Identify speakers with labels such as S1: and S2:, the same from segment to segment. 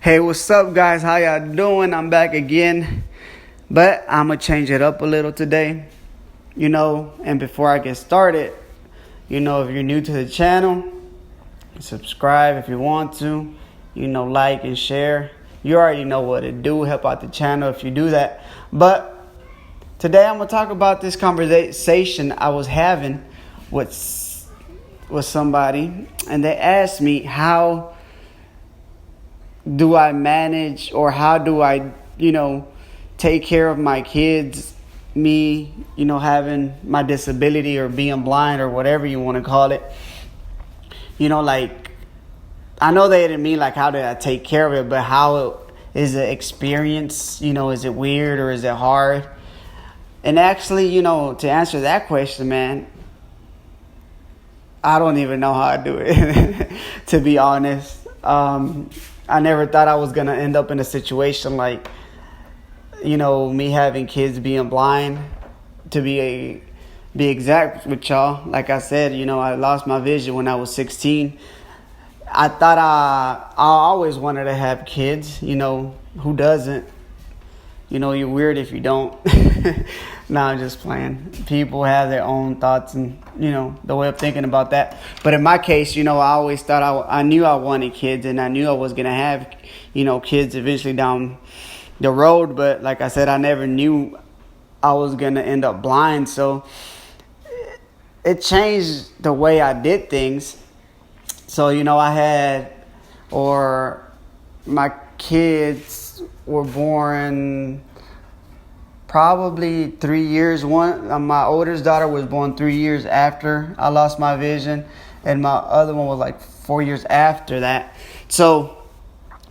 S1: Hey, what's up, guys? How y'all doing? I'm back again, but I'm gonna change it up a little today. And before I get started, if you're new to the channel, subscribe if you want to. Like and share. You already know what to do. Help out the channel if you do that. But today I'm gonna talk about this conversation I was having with somebody, and they asked me how do I manage, or how do I, take care of my kids, me, having my disability or being blind or whatever you want to call it. I know they didn't mean like how did I take care of it, but how is the experience, is it weird or is it hard? And actually, to answer that question, man, I don't even know how I do it, to be honest. I never thought I was going to end up in a situation like, me having kids being blind. To be exact with y'all, like I said, I lost my vision when I was 16. I thought I always wanted to have kids. Who doesn't? You're weird if you don't. No, I'm just playing. People have their own thoughts and, the way of thinking about that. But in my case, I always thought I knew I wanted kids, and I knew I was going to have, kids eventually down the road. But like I said, I never knew I was going to end up blind. So it changed the way I did things. So, my kids were born probably 3 years. My oldest daughter was born 3 years after I lost my vision, and my other one was like 4 years after that. So,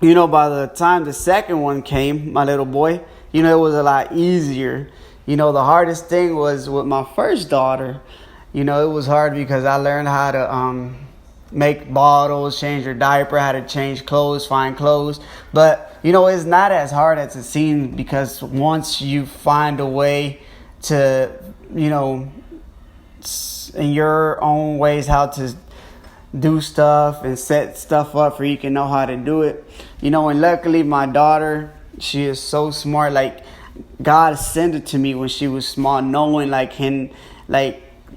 S1: by the time the second one came, my little boy, it was a lot easier. The hardest thing was with my first daughter. It was hard because I learned how to make bottles, change your diaper, how to change clothes, find clothes. But, it's not as hard as it seems, because once you find a way to, in your own ways, how to do stuff and set stuff up for you can know how to do it. And luckily my daughter, she is so smart. Like, God sent it to me when she was small, knowing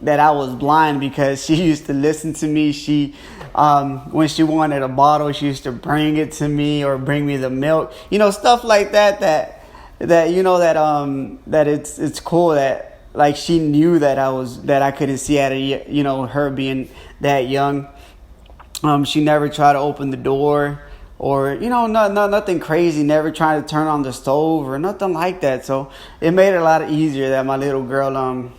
S1: that I was blind, because she used to listen to me. She, when she wanted a bottle, she used to bring it to me, or bring me the milk, stuff like that it's cool that, like, she knew that I couldn't see at her being that young. She never tried to open the door, or, nothing crazy, never tried to turn on the stove or nothing like that. So it made it a lot easier that my little girl, I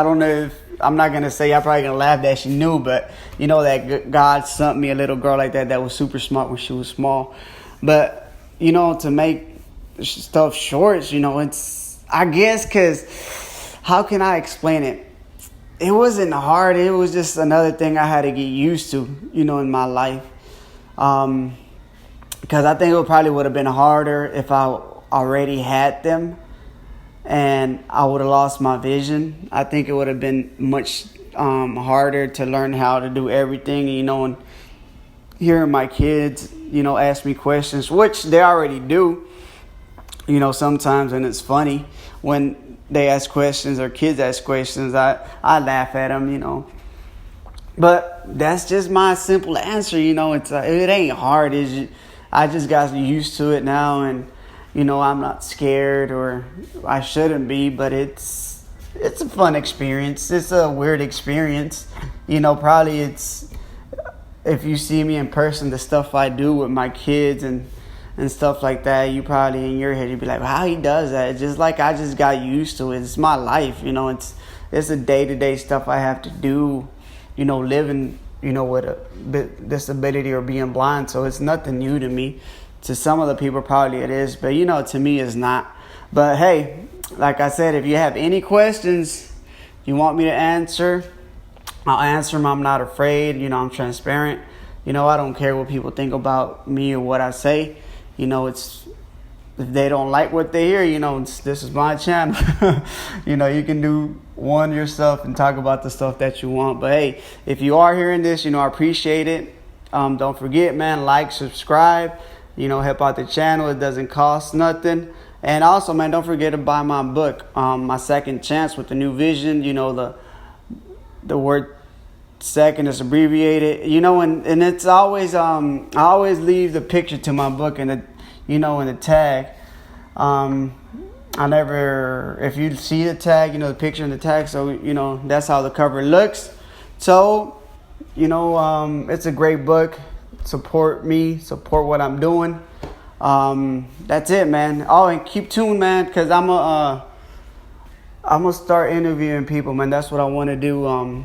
S1: don't know if, I'm not going to say, I'm probably going to laugh that she knew, but, that God sent me a little girl like that was super smart when she was small. But, to make stuff short, it's, I guess, because how can I explain it? It wasn't hard. It was just another thing I had to get used to, in my life. Because I think it probably would have been harder if I already had them and I would have lost my vision. I think it would have been much harder to learn how to do everything, and hearing my kids, ask me questions, which they already do, sometimes, and it's funny when they ask questions or kids ask questions. I laugh at them, but that's just my simple answer. It ain't hard. I just got used to it now, and I'm not scared, or I shouldn't be, but it's a fun experience. It's a weird experience. Probably it's, if you see me in person, the stuff I do with my kids and stuff like that, you probably in your head, you'd be like, well, how he does that? It's just like I just got used to it. It's my life, it's a day-to-day stuff I have to do, living, with a disability or being blind. So it's nothing new to me. To some of the people, probably it is, but to me, it's not. But hey, like I said, if you have any questions you want me to answer, I'll answer them. I'm not afraid. I'm transparent. I don't care what people think about me or what I say. It's, if they don't like what they hear, this is my channel. You can do one yourself and talk about the stuff that you want. But hey, if you are hearing this, I appreciate it. Don't forget, man, like, subscribe, help out the channel. It doesn't cost nothing. And also, man, don't forget to buy my book, My Second Chance with the New Vision. The word second is abbreviated, and it's always, I always leave the picture to my book in the, in the tag. If you see the tag, the picture in the tag, so, that's how the cover looks. So, it's a great book. Support me, support what I'm doing. That's it, man. Oh, and keep tuned, man, because I'm gonna start interviewing people, man. That's what I want to do.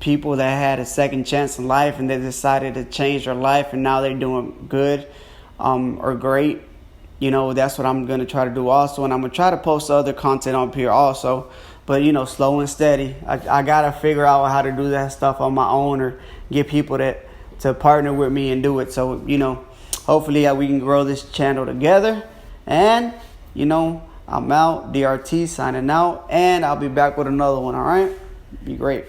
S1: People that had a second chance in life and they decided to change their life and now they're doing good, or great. That's what I'm gonna try to do also, and I'm gonna try to post other content up here also. But slow and steady. I gotta figure out how to do that stuff on my own, or get people to partner with me and do it. So hopefully we can grow this channel together. And I'm out. DRT signing out, and I'll be back with another one. All right, be great.